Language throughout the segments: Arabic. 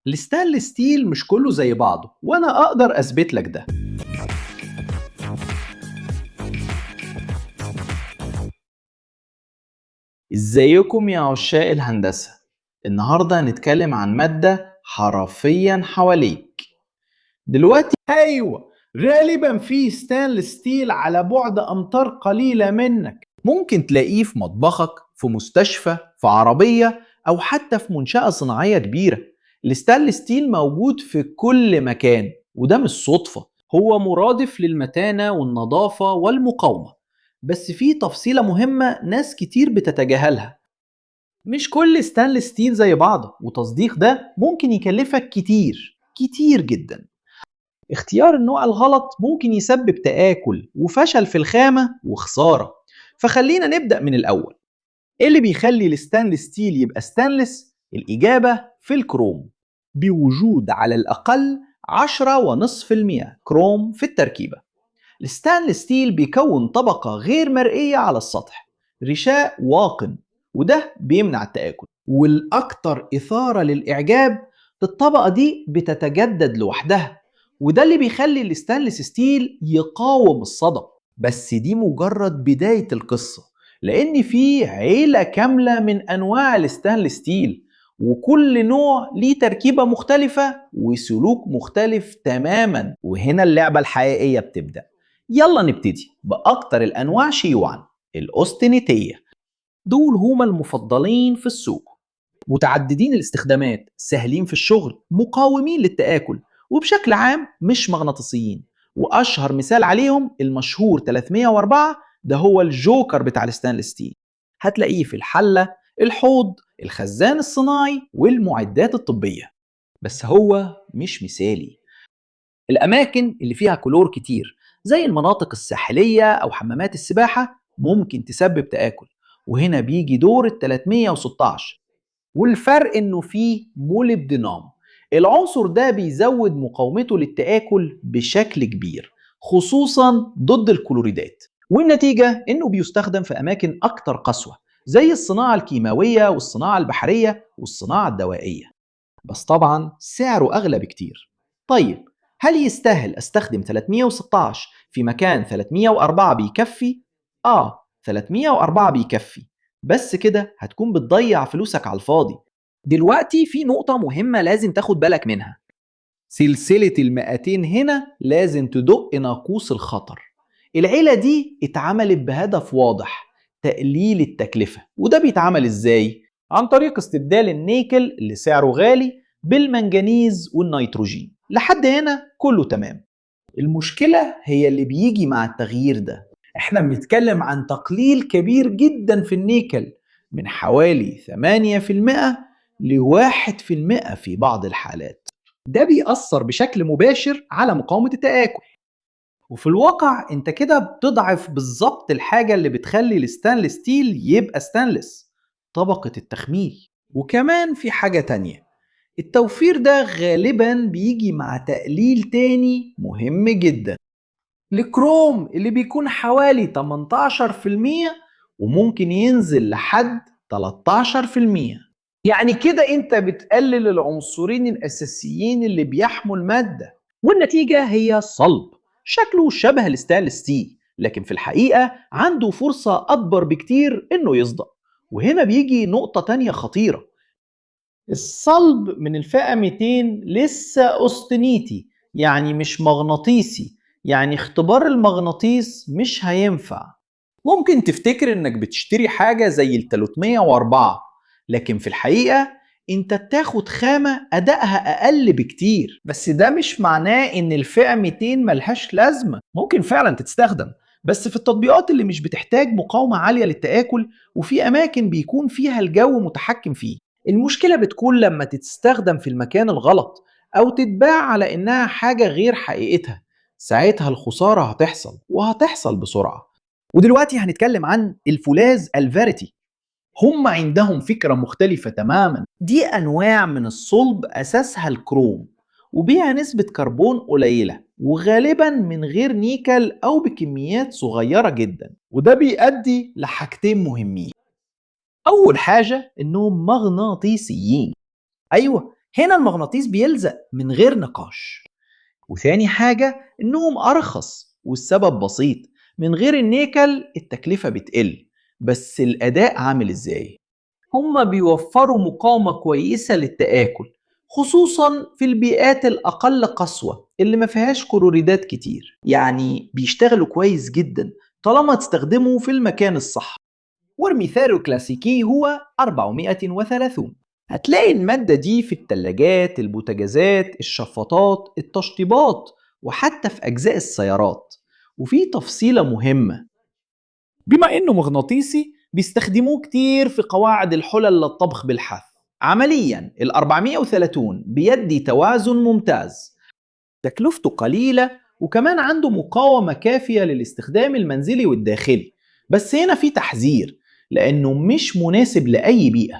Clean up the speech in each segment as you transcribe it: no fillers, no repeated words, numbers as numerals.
الستانلس ستيل مش كله زي بعضه، وانا اقدر اثبت لك ده. ازيكم يا عشاق الهندسة؟ النهاردة هنتكلم عن مادة حرفيا حواليك دلوقتي. ايوه، غالبا في ستانلس ستيل على بعد امتار قليلة منك. ممكن تلاقيه في مطبخك، في مستشفى، في عربية، او حتى في منشأة صناعية كبيرة. الستانلس ستيل موجود في كل مكان، وده مش صدفة. هو مرادف للمتانة والنظافة والمقاومة. بس في تفصيلة مهمة ناس كتير بتتجاهلها. مش كل ستانلس ستيل زي بعضه، وتصديق ده ممكن يكلفك كتير كتير جدا. اختيار النوع الغلط ممكن يسبب تآكل وفشل في الخامة وخسارة. فخلينا نبدأ من الأول. ايه اللي بيخلي الستانلس ستيل يبقى ستانلس؟ الإجابة في الكروم. بوجود على الأقل 10.5% كروم في التركيبة. الستانلس ستيل بيكون طبقة غير مرئية على السطح، غشاء واقن، وده بيمنع التآكل. والأكثر إثارة للإعجاب، الطبقة دي بتتجدد لوحدها، وده اللي بيخلي الستانلس ستيل يقاوم الصدى. بس دي مجرد بداية القصة، لأن في عيلة كاملة من أنواع الستانلس ستيل، وكل نوع ليه تركيبة مختلفة وسلوك مختلف تماما. وهنا اللعبة الحقيقية بتبدأ. يلا نبتدي بأكتر الأنواع شيوعا، الأوستنيتية. دول هما المفضلين في السوق، متعددين الاستخدامات، سهلين في الشغل، مقاومين للتآكل، وبشكل عام مش مغناطيسيين. وأشهر مثال عليهم المشهور 304، ده هو الجوكر بتاع الستانلس ستيل. هتلاقيه في الحلة، الحوض، الخزان الصناعي، والمعدات الطبية. بس هو مش مثالي. الأماكن اللي فيها كلور كتير، زي المناطق الساحلية أو حمامات السباحة، ممكن تسبب تآكل. وهنا بيجي دور ال 316. والفرق إنه فيه موليبدينام. العنصر ده بيزود مقاومته للتآكل بشكل كبير، خصوصا ضد الكلوريدات. والنتيجة إنه بيستخدم في أماكن أكتر قسوة، زي الصناعة الكيماوية والصناعة البحرية والصناعة الدوائية. بس طبعا سعره أغلى بكتير. طيب، هل يستاهل أستخدم 316 في مكان 304 بيكفي؟ 304 بيكفي، بس كده هتكون بتضيع فلوسك على الفاضي. دلوقتي في نقطة مهمة لازم تاخد بالك منها. سلسلة المئتين هنا لازم تدق ناقوس الخطر. العيلة دي اتعملت بهدف واضح: تقليل التكلفة. وده بيتعمل ازاي؟ عن طريق استبدال النيكل اللي سعره غالي بالمنجنيز والنيتروجين. لحد هنا كله تمام. المشكلة هي اللي بيجي مع التغيير ده. احنا بنتكلم عن تقليل كبير جدا في النيكل، من حوالي 8% ل 1% في بعض الحالات. ده بيأثر بشكل مباشر على مقاومة التآكل. وفي الواقع انت كده بتضعف بالظبط الحاجة اللي بتخلي الستانلس ستيل يبقى ستانلس: طبقة التخميل. وكمان في حاجة تانية، التوفير ده غالبا بيجي مع تقليل تاني مهم جدا: الكروم، اللي بيكون حوالي 18% وممكن ينزل لحد 13%. يعني كده انت بتقلل العنصرين الاساسيين اللي بيحموا المادة، والنتيجة هي صلب شكله شبه الستانلس ستيل، لكن في الحقيقة عنده فرصة أكبر بكتير إنه يصدأ. وهنا بيجي نقطة تانية خطيرة: الصلب من الفئة 200 لسه أوستنيتي، يعني مش مغناطيسي. يعني اختبار المغناطيس مش هينفع. ممكن تفتكر انك بتشتري حاجة زي ال 304، لكن في الحقيقة انت بتاخد خامة أدائها أقل بكتير. بس ده مش معناه ان الفئة 200 ملهاش لازمة. ممكن فعلا تستخدم، بس في التطبيقات اللي مش بتحتاج مقاومة عالية للتآكل، وفي أماكن بيكون فيها الجو متحكم فيه. المشكلة بتكون لما تستخدم في المكان الغلط، أو تتباع على إنها حاجة غير حقيقتها. ساعتها الخسارة هتحصل، وهتحصل بسرعة. ودلوقتي هنتكلم عن الفولاذ الفاريتي. هم عندهم فكرة مختلفة تماما. دي أنواع من الصلب أساسها الكروم، وبيها نسبة كربون قليلة، وغالبا من غير نيكل أو بكميات صغيرة جدا. وده بيؤدي لحاجتين مهمين. أول حاجة إنهم مغناطيسيين. أيوة، هنا المغناطيس بيلزق من غير نقاش. وثاني حاجة إنهم أرخص، والسبب بسيط، من غير النيكل التكلفة بتقل، بس الأداء عامل إزاي؟ هما بيوفروا مقاومة كويسة للتآكل، خصوصا في البيئات الأقل قسوة اللي ما فيهاش كلوريدات كتير. يعني بيشتغلوا كويس جدا طالما تستخدموا في المكان الصح. والمثال الكلاسيكي هو 430. هتلاقي المادة دي في التلاجات، البوتاجازات، الشفاطات، التشطيبات، وحتى في أجزاء السيارات. وفي تفصيلة مهمة، بما إنه مغناطيسي بيستخدموه كتير في قواعد الحلل للطبخ بالحث. عمليا ال 430 بيدي توازن ممتاز، تكلفته قليلة، وكمان عنده مقاومة كافية للاستخدام المنزلي والداخلي. بس هنا في تحذير، لأنه مش مناسب لأي بيئة.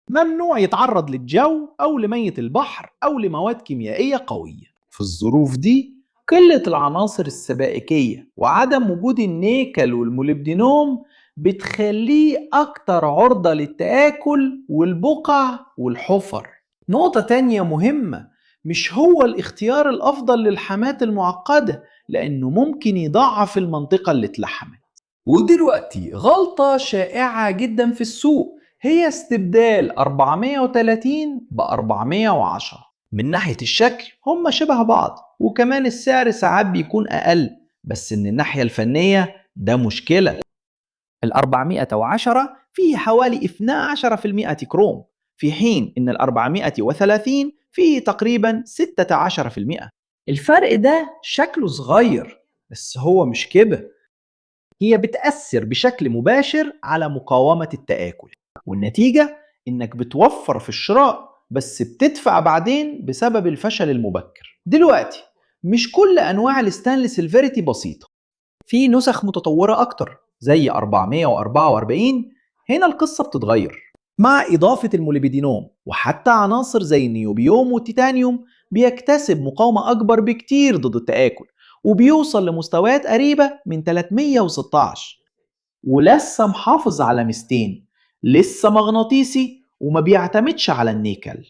ممنوع يتعرض للجو أو لمية البحر أو لمواد كيميائية قوية. في الظروف دي قلة العناصر السبائكية وعدم وجود النيكل والموليبدينوم بتخليه أكتر عرضة للتآكل والبقع والحفر. نقطة تانية مهمة، مش هو الاختيار الأفضل للحامات المعقدة، لأنه ممكن يضعف المنطقة اللي اتلحمت. ودلوقتي غلطة شائعة جدا في السوق هي استبدال 430 ب 410. من ناحية الشكل هم شبه بعض، وكمان السعر ساعات بيكون أقل، بس من الناحية الفنية ده مشكلة. ال 410 فيه حوالي 12% كروم، في حين إن ال 430 فيه تقريبا 16%. الفرق ده شكله صغير، بس هو مش كده. هي بتأثر بشكل مباشر على مقاومة التآكل، والنتيجة إنك بتوفر في الشراء بس بتدفع بعدين بسبب الفشل المبكر. دلوقتي مش كل أنواع الستانلس الفيريتي بسيطة، في نسخ متطورة أكتر زي 444. هنا القصة بتتغير مع إضافة الموليبدينوم، وحتى عناصر زي النيوبيوم والتيتانيوم بيكتسب مقاومة أكبر بكتير ضد التآكل، وبيوصل لمستويات قريبة من 316. ولسه محافظ على ميزتين، لسه مغناطيسي وما بيعتمدش على النيكل.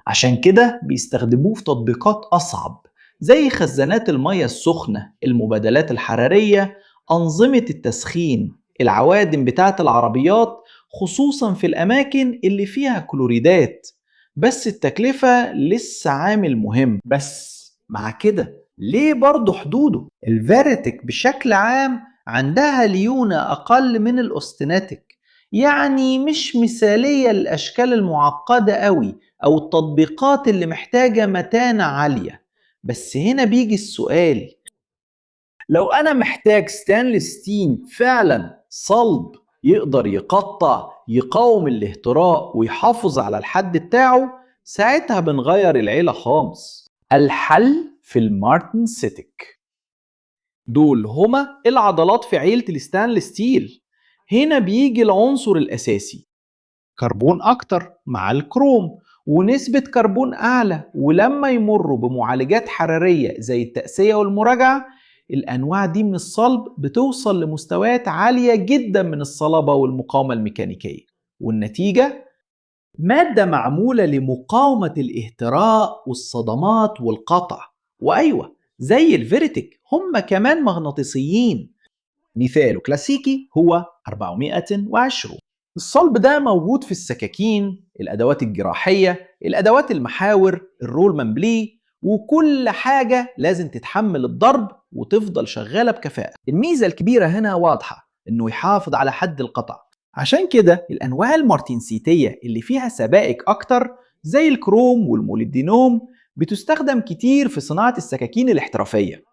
عشان كده بيستخدموه في تطبيقات أصعب زي خزانات المياه السخنة، المبادلات الحرارية، أنظمة التسخين، العوادم بتاعة العربيات، خصوصا في الأماكن اللي فيها كلوريدات. بس التكلفة لسه عامل مهم. بس مع كده ليه برضه حدوده؟ الفيريتك بشكل عام عندها ليونة أقل من الأوستناتيك، يعني مش مثالية للأشكال المعقدة قوي أو التطبيقات اللي محتاجة متانة عالية. بس هنا بيجي السؤال، لو أنا محتاج ستانلس ستيل فعلا صلب يقدر يقطع، يقاوم الاهتراء ويحافظ على الحد بتاعه، ساعتها بنغير العيلة خالص. الحل في المارتن سيتك. دول هما العضلات في عيلة الستانلس ستيل. هنا بيجي العنصر الأساسي، كربون أكتر مع الكروم ونسبة كربون أعلى، ولما يمروا بمعالجات حرارية زي التأسية والمراجعة، الأنواع دي من الصلب بتوصل لمستويات عالية جدا من الصلابة والمقاومة الميكانيكية. والنتيجة مادة معمولة لمقاومة الاهتراء والصدمات والقطع. وأيوة، زي الفيريتك هم كمان مغناطيسيين. مثال كلاسيكي هو 420. الصلب ده موجود في السكاكين، الأدوات الجراحية، الأدوات المحاور، الرول ممبلي، وكل حاجة لازم تتحمل الضرب وتفضل شغالة بكفاءة. الميزة الكبيرة هنا واضحة، إنه يحافظ على حد القطع. عشان كده الأنواع المارتنسيتية اللي فيها سبائك أكتر زي الكروم والموليبدينوم بتستخدم كتير في صناعة السكاكين الاحترافية.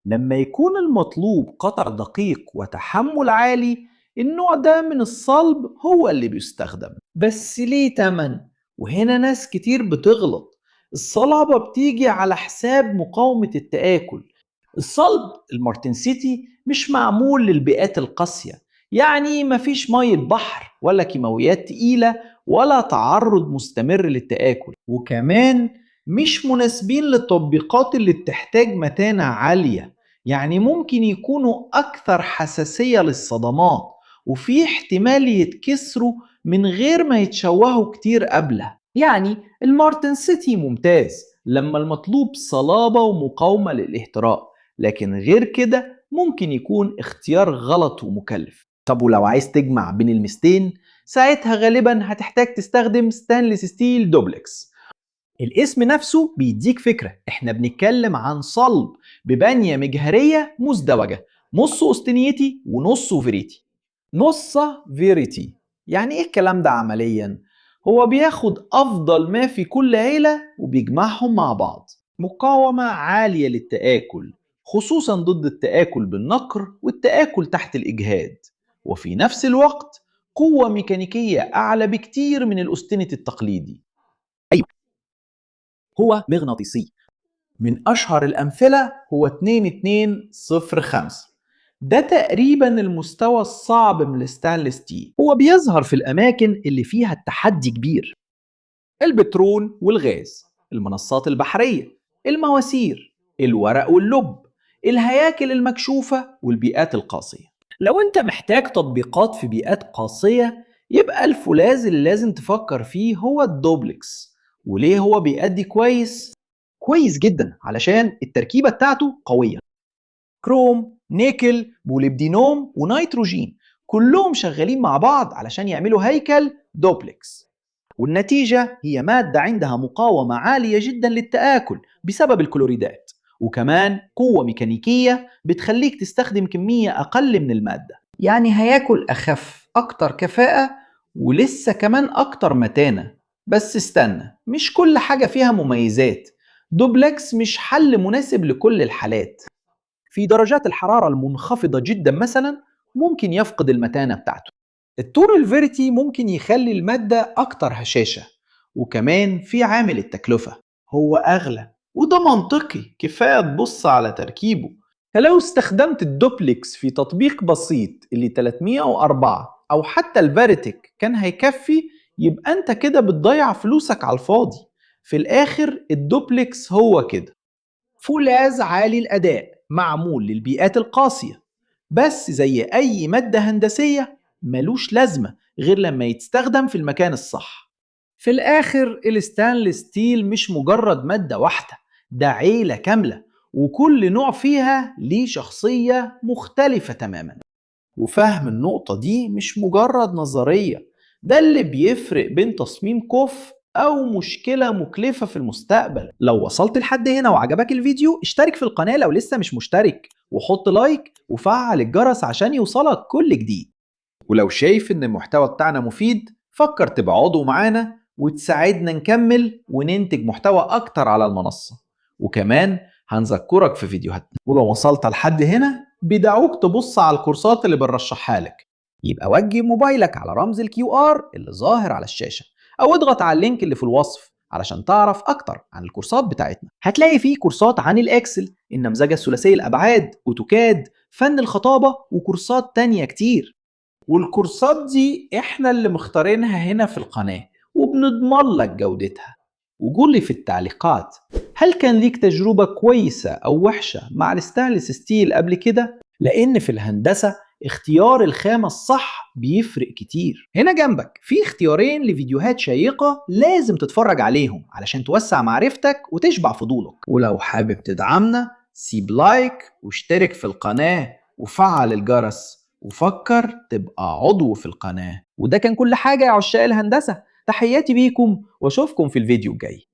لما يكون المطلوب قطع دقيق وتحمل عالي، النوع ده من الصلب هو اللي بيستخدم. بس ليه تمن؟ وهنا ناس كتير بتغلط. الصلابة بتيجي على حساب مقاومة التآكل. الصلب المارتنسيتي مش معمول للبيئات القاسية، يعني مفيش مية بحر ولا كيماويات تقيلة ولا تعرض مستمر للتآكل، وكمان مش مناسبين للتطبيقات اللي بتحتاج متانة عالية. يعني ممكن يكونوا أكثر حساسية للصدمات، وفي احتمال يتكسروا من غير ما يتشوهوا كتير قبلها. يعني المارتن سيتي ممتاز لما المطلوب صلابة ومقاومة للاحتراق، لكن غير كده ممكن يكون اختيار غلط ومكلف. طب ولو عايز تجمع بين الميزتين، ساعتها غالبا هتحتاج تستخدم ستانلس ستيل دوبلكس. الاسم نفسه بيديك فكرة، احنا بنتكلم عن صلب ببانية مجهرية مزدوجة، نص اوستنيتي ونص فيريتي. نص فيريتي يعني ايه الكلام ده عمليا؟ هو بياخد افضل ما في كل عيلة وبيجمعهم مع بعض. مقاومة عالية للتآكل، خصوصا ضد التآكل بالنقر والتآكل تحت الإجهاد، وفي نفس الوقت قوة ميكانيكية أعلى بكتير من الأوستنيتي التقليدي. هو مغناطيسي. من أشهر الأمثلة هو 2205، ده تقريبا المستوى الصعب من الستانلس ستيل. هو بيظهر في الأماكن اللي فيها التحدي كبير: البترول والغاز، المنصات البحرية، المواسير، الورق واللب، الهياكل المكشوفة والبيئات القاسية. لو انت محتاج تطبيقات في بيئات قاسية، يبقى الفولاذ اللي لازم تفكر فيه هو الدوبلكس. وليه هو بيأدي كويس؟ كويس جدا علشان التركيبة بتاعته قوية. كروم، نيكل، موليبدينوم ونيتروجين كلهم شغالين مع بعض علشان يعملوا هيكل دوبلكس، والنتيجة هي مادة عندها مقاومة عالية جدا للتآكل بسبب الكلوريدات، وكمان قوة ميكانيكية بتخليك تستخدم كمية أقل من المادة. يعني هياكل أخف، أكتر كفاءة، ولسه كمان أكتر متانة. بس استنى، مش كل حاجة فيها مميزات. دوبلكس مش حل مناسب لكل الحالات. في درجات الحرارة المنخفضة جدا مثلا ممكن يفقد المتانة بتاعته. التور الفيرتي ممكن يخلي المادة أكتر هشاشة، وكمان في عامل التكلفة، هو أغلى، وده منطقي، كفاية تبص على تركيبه. فلو استخدمت الدوبلكس في تطبيق بسيط اللي 304 أو حتى الفيرتيك كان هيكفي، يبقى أنت كده بتضيع فلوسك على الفاضي. في الآخر الدوبلكس هو كده، فولاذ عالي الأداء معمول للبيئات القاسية، بس زي أي مادة هندسية ملوش لازمة غير لما يتستخدم في المكان الصح. في الآخر الستانلس ستيل مش مجرد مادة واحدة، ده عيلة كاملة، وكل نوع فيها ليه شخصية مختلفة تماما. وفهم النقطة دي مش مجرد نظرية، ده اللي بيفرق بين تصميم كفء أو مشكلة مكلفة في المستقبل. لو وصلت لحد هنا وعجبك الفيديو، اشترك في القناة لو لسه مش مشترك، وحط لايك وفعل الجرس عشان يوصلك كل جديد. ولو شايف ان المحتوى بتاعنا مفيد، فكر تبقى عضو معانا وتساعدنا نكمل وننتج محتوى أكتر على المنصة. وكمان هنذكرك في فيديوهاتنا. ولو وصلت لحد هنا، بدعوك تبص على الكورسات اللي بنرشحها لك. يبقى وجه موبايلك على رمز الكيو ار اللي ظاهر على الشاشة، أو اضغط على اللينك اللي في الوصف علشان تعرف أكتر عن الكورسات بتاعتنا. هتلاقي فيه كورسات عن الإكسل، النمذجة الثلاثية الأبعاد، أوتوكاد، فن الخطابة، وكورسات تانية كتير. والكورسات دي احنا اللي مختارينها هنا في القناة وبنضمن لك جودتها. وقول لي في التعليقات، هل كان ليك تجربة كويسة أو وحشة مع الستانلس ستيل قبل كده؟ لأن في الهندسة اختيار الخامة الصح بيفرق كتير. هنا جنبك في اختيارين لفيديوهات شيقة لازم تتفرج عليهم علشان توسع معرفتك وتشبع فضولك. ولو حابب تدعمنا، سيب لايك واشترك في القناة وفعل الجرس، وفكر تبقى عضو في القناة. وده كان كل حاجة يا عشاق الهندسة. تحياتي بيكم واشوفكم في الفيديو الجاي.